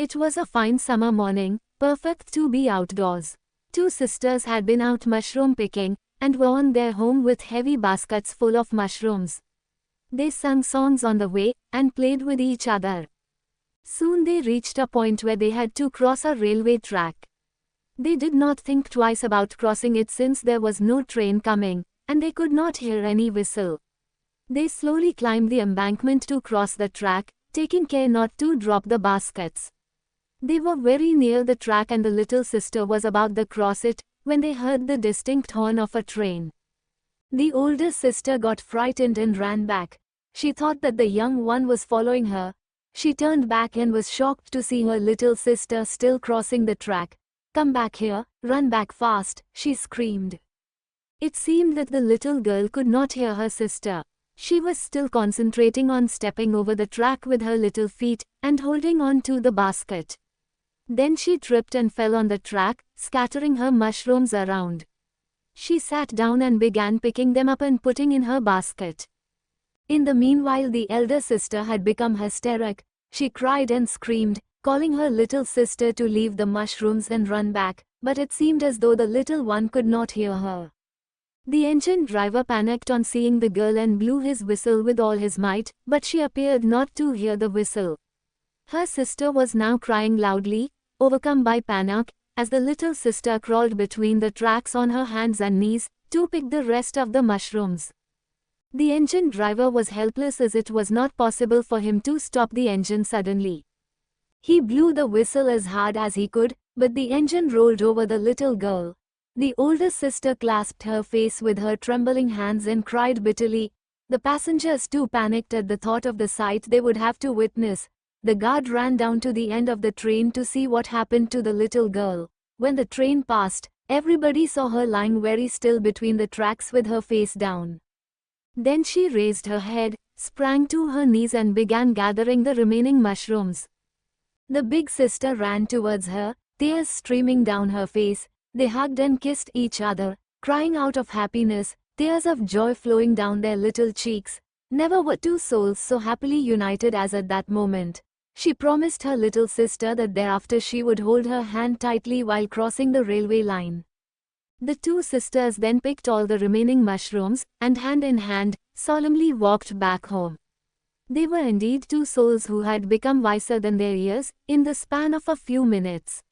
It was a fine summer morning, perfect to be outdoors. Two sisters had been out mushroom picking, and were on their home with heavy baskets full of mushrooms. They sang songs on the way, and played with each other. Soon they reached a point where they had to cross a railway track. They did not think twice about crossing it since there was no train coming, and they could not hear any whistle. They slowly climbed the embankment to cross the track, taking care not to drop the baskets. They were very near the track and the little sister was about to cross it, when they heard the distinct horn of a train. The older sister got frightened and ran back. She thought that the young one was following her. She turned back and was shocked to see her little sister still crossing the track. "Come back here, run back fast," she screamed. It seemed that the little girl could not hear her sister. She was still concentrating on stepping over the track with her little feet, and holding on to the basket. Then she tripped and fell on the track, scattering her mushrooms around. She sat down and began picking them up and putting in her basket. In the meanwhile, the elder sister had become hysteric. She cried and screamed, calling her little sister to leave the mushrooms and run back, but it seemed as though the little one could not hear her. The engine driver panicked on seeing the girl and blew his whistle with all his might, but she appeared not to hear the whistle. Her sister was now crying loudly, overcome by panic, as the little sister crawled between the tracks on her hands and knees, to pick the rest of the mushrooms. The engine driver was helpless as it was not possible for him to stop the engine suddenly. He blew the whistle as hard as he could, but the engine rolled over the little girl. The older sister clasped her face with her trembling hands and cried bitterly. The passengers too panicked at the thought of the sight they would have to witness. The guard ran down to the end of the train to see what happened to the little girl. When the train passed, everybody saw her lying very still between the tracks with her face down. Then she raised her head, sprang to her knees and began gathering the remaining mushrooms. The big sister ran towards her, tears streaming down her face. They hugged and kissed each other, crying out of happiness, tears of joy flowing down their little cheeks. Never were two souls so happily united as at that moment. She promised her little sister that thereafter she would hold her hand tightly while crossing the railway line. The two sisters then picked all the remaining mushrooms, and hand in hand, solemnly walked back home. They were indeed two souls who had become wiser than their years, in the span of a few minutes.